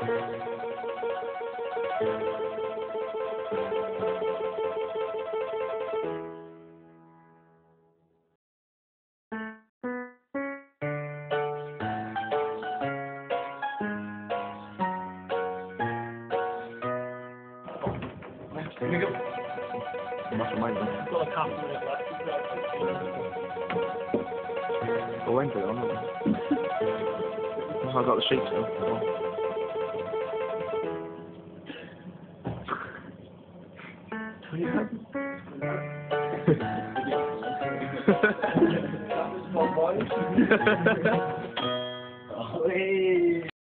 Must remind them. Got a couple of minutes left. I went to it, I'm not. I got the sheets now. Oh.